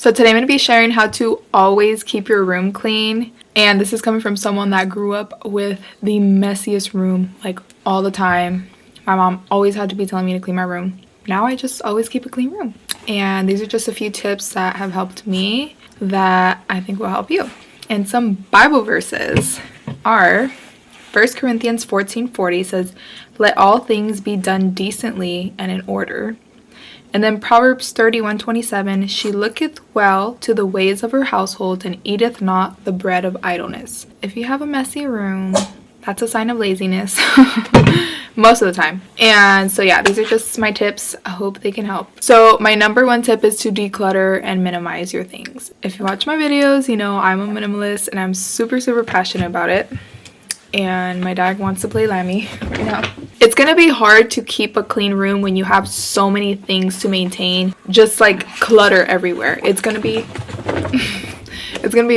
So today I'm going to be sharing how to always keep your room clean. And this is coming from someone that grew up with the messiest room, like all the time. My mom always had to be telling me to clean my room. Now I just always keep a clean room. And these are just a few tips that have helped me that I think will help you. And some Bible verses are 1 Corinthians 14:40 says, "Let all things be done decently and in order." And then Proverbs 31:27, "She looketh well to the ways of her household and eateth not the bread of idleness." If you have a messy room, that's a sign of laziness most of the time. And so yeah, these are just my tips. I hope they can help. So my number one tip is to declutter and minimize your things. If you watch my videos, you know I'm a minimalist and I'm super passionate about it. And my dad wants to play Lammy right now. It's gonna be hard to keep a clean room when you have so many things to maintain, just like clutter everywhere. It's gonna be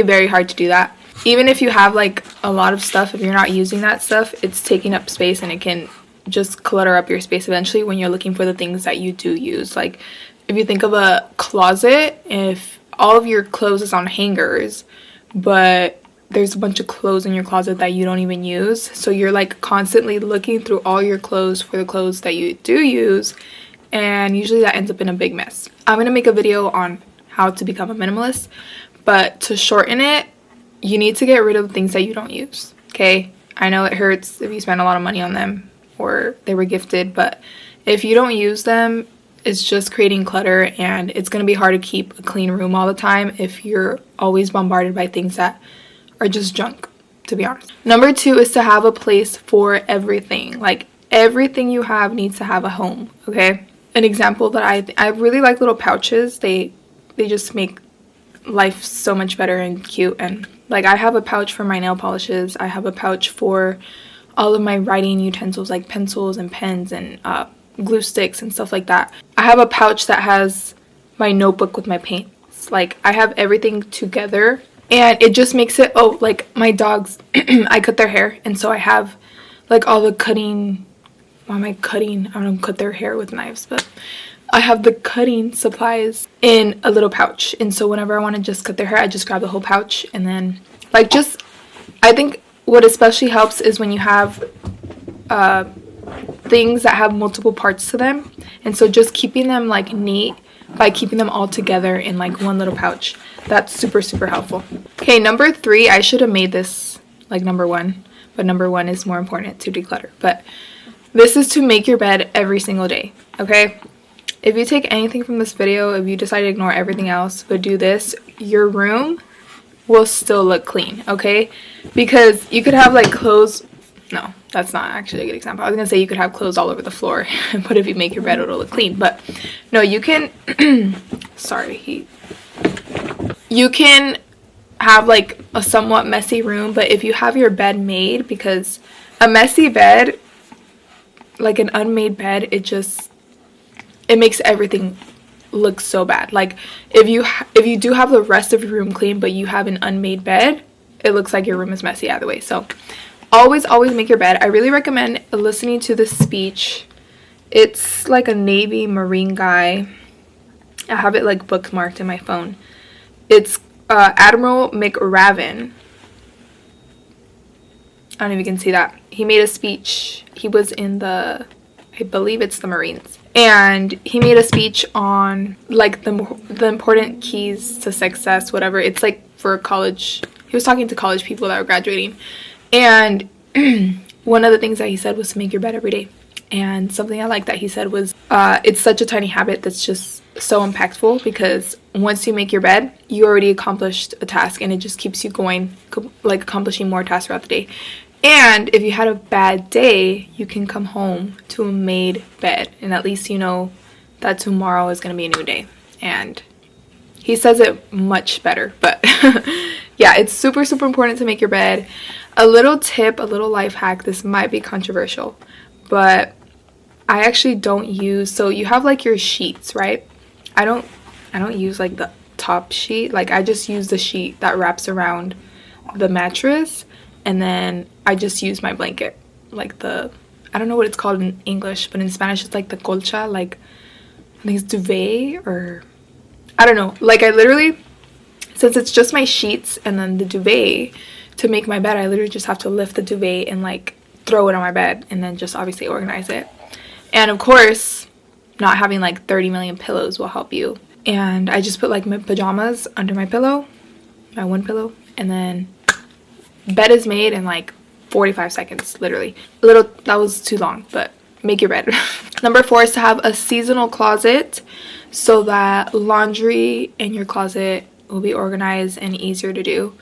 very hard to do that. Even if you have like a lot of stuff, if you're not using that stuff, it's taking up space and it can just clutter up your space eventually when you're looking for the things that you do use. Like if you think of a closet, if all of your clothes is on hangers, but there's a bunch of clothes in your closet that you don't even use, so you're like constantly looking through all your clothes for the clothes that you do use, and usually that ends up in a big mess. I'm gonna make a video on how to become a minimalist, but to shorten it, you need to get rid of the things that you don't use. Okay, I know it hurts if you spend a lot of money on them or they were gifted, but if you don't use them, it's just creating clutter, and it's gonna be hard to keep a clean room all the time if you're always bombarded by things that are just junk, to be honest. Number 2 is to have a place for everything. Like everything you have needs to have a home. Okay, an example that I really like little pouches. They just make life so much better and cute. And like I have a pouch for my nail polishes. I have a pouch for all of my writing utensils like pencils and pens and glue sticks and stuff like that. I have a pouch that has my notebook with my paints. Like I have everything together. And it just makes it, oh, like my dogs, I cut their hair. And so I have like all the cutting, why am I cutting? I don't cut their hair with knives, but I have the cutting supplies in a little pouch. And so whenever I want to just cut their hair, I just grab the whole pouch. And then like just, I think what especially helps is when you have things that have multiple parts to them. And so just keeping them like neat by keeping them all together in like one little pouch. That's super helpful. Okay, number 3, I should have made this like number 1, but number 1 is more important to declutter. But this is to make your bed every single day. Okay, if you take anything from this video, if you decide to ignore everything else but do this, your room will still look clean. Okay, because you could have like clothes. No, that's not actually a good example. I was gonna say you could have clothes all over the floor, but if you make your bed, it'll look clean. But no, you can you can have like a somewhat messy room, but if you have your bed made, because a messy bed, like an unmade bed, it makes everything look so bad. Like if you do have the rest of your room clean, but you have an unmade bed, it looks like your room is messy either way. So always make your bed. I really recommend listening to this speech. It's like a Navy Marine guy. I have it like bookmarked in my phone. It's Admiral McRaven. I don't know if you can see that. He made a speech. He was in I believe it's the Marines. And he made a speech on like the important keys to success, whatever. It's like for college. He was talking to college people that were graduating. And one of the things that he said was to make your bed every day. And something I like that he said was, it's such a tiny habit that's just so impactful, because once you make your bed, you already accomplished a task, and it just keeps you going, like accomplishing more tasks throughout the day. And if you had a bad day, you can come home to a made bed, and at least you know that tomorrow is going to be a new day. And he says it much better, but yeah, it's super important to make your bed. A little tip, a little life hack, this might be controversial, but I actually don't use, so you have like your sheets, right? I don't use like the top sheet. Like I just use the sheet that wraps around the mattress, and then I just use my blanket, like I don't know what it's called in English, but in Spanish it's like the colcha, like I think it's duvet, or I don't know, like I literally, since it's just my sheets and then the duvet to make my bed, I literally just have to lift the duvet and like throw it on my bed and then just obviously organize it. And of course, not having like 30 million pillows will help you. And I just put like my pajamas under my pillow, my one pillow, and then bed is made in like 45 seconds, literally. A little, that was too long, but make your bed. Number 4 is to have a seasonal closet so that laundry in your closet will be organized and easier to do.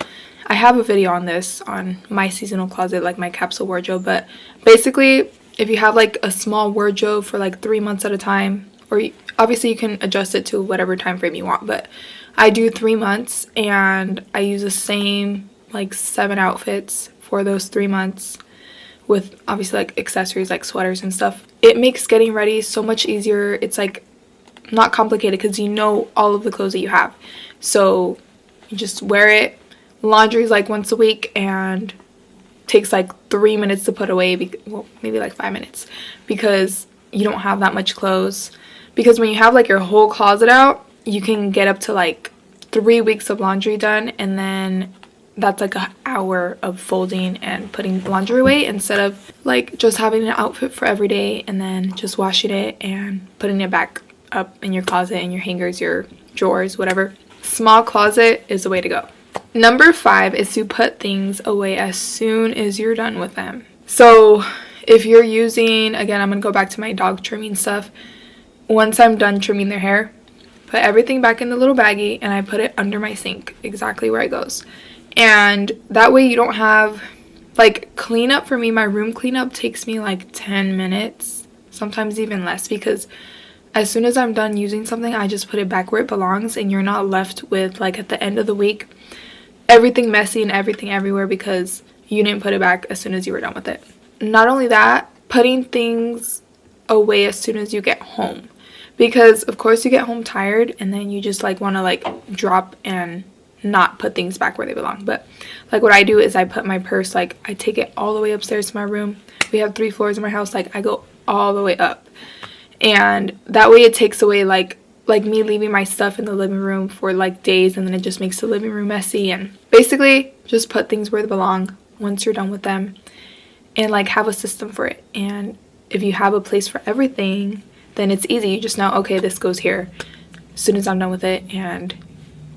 I have a video on this on my seasonal closet, like my capsule wardrobe, but basically if you have like a small wardrobe for like 3 months at a time, or obviously you can adjust it to whatever time frame you want, but I do 3 months and I use the same like 7 outfits for those 3 months with obviously like accessories like sweaters and stuff. It makes getting ready so much easier. It's like not complicated because you know all of the clothes that you have, so you just wear it. Laundry is like once a week and takes like 3 minutes to put away, well, maybe like 5 minutes, because you don't have that much clothes. Because when you have like your whole closet out, you can get up to like 3 weeks of laundry done, and then that's like an hour of folding and putting laundry away, instead of like just having an outfit for every day and then just washing it and putting it back up in your closet, in your hangers, your drawers, whatever. Small closet is the way to go. Number 5 is to put things away as soon as you're done with them. So if you're using, again, I'm gonna go back to my dog trimming stuff. Once I'm done trimming their hair, put everything back in the little baggie and I put it under my sink, exactly where it goes. And that way you don't have, like, cleanup. For me, my room cleanup takes me like 10 minutes, sometimes even less, because as soon as I'm done using something, I just put it back where it belongs, and you're not left with, like, at the end of the week, everything messy and everything everywhere because you didn't put it back as soon as you were done with it. Not only that, putting things away as soon as you get home, because of course you get home tired and then you just like want to like drop and not put things back where they belong. But like what I do is I put my purse, like I take it all the way upstairs to my room. We have 3 floors in my house, like I go all the way up, and that way it takes away like me leaving my stuff in the living room for like days, and then it just makes the living room messy. And basically just put things where they belong once you're done with them, and like have a system for it. And if you have a place for everything, then it's easy. You just know, okay, this goes here as soon as I'm done with it, and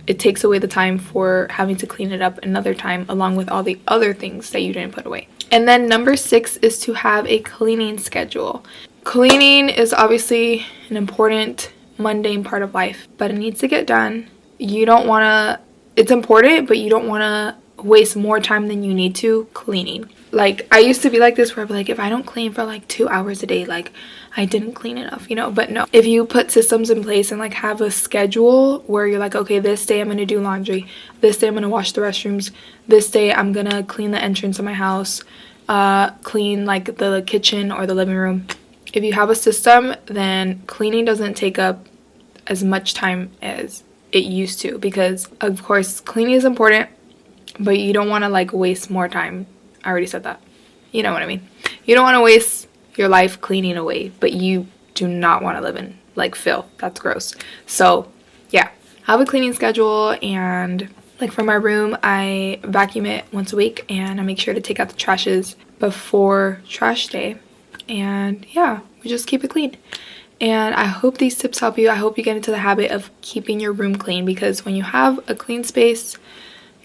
it takes away the time for having to clean it up another time, along with all the other things that you didn't put away. And then number 6 is to have a cleaning schedule. Cleaning is obviously an important mundane part of life, but it needs to get done. You don't want to, it's important, but you don't want to waste more time than you need to cleaning. Like I used to be like this, where I'd be like, if I don't clean for like 2 hours a day, like I didn't clean enough, you know. But no, if you put systems in place and like have a schedule where you're like, okay, this day I'm gonna do laundry, this day I'm gonna wash the restrooms, this day I'm gonna clean the entrance of my house, clean like the kitchen or the living room. If you have a system, then cleaning doesn't take up as much time as it used to, because of course cleaning is important, but you don't want to like waste more time. I already said that. You know what I mean? You don't want to waste your life cleaning away, but you do not want to live in like filth. That's gross. So yeah, have a cleaning schedule. And like for my room, I vacuum it once a week, and I make sure to take out the trashes before trash day. And yeah, we just keep it clean. And I hope these tips help you. I hope you get into the habit of keeping your room clean, because when you have a clean space,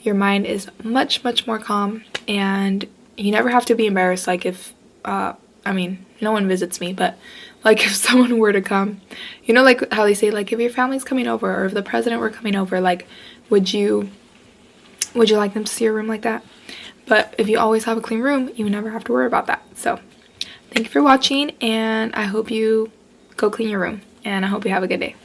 your mind is much more calm, and you never have to be embarrassed. Like if I mean, no one visits me, but like if someone were to come, you know, like how they say, like if your family's coming over or if the president were coming over, like would you like them to see your room like that? But if you always have a clean room, you never have to worry about that. So thank you for watching, and I hope you go clean your room, and I hope you have a good day.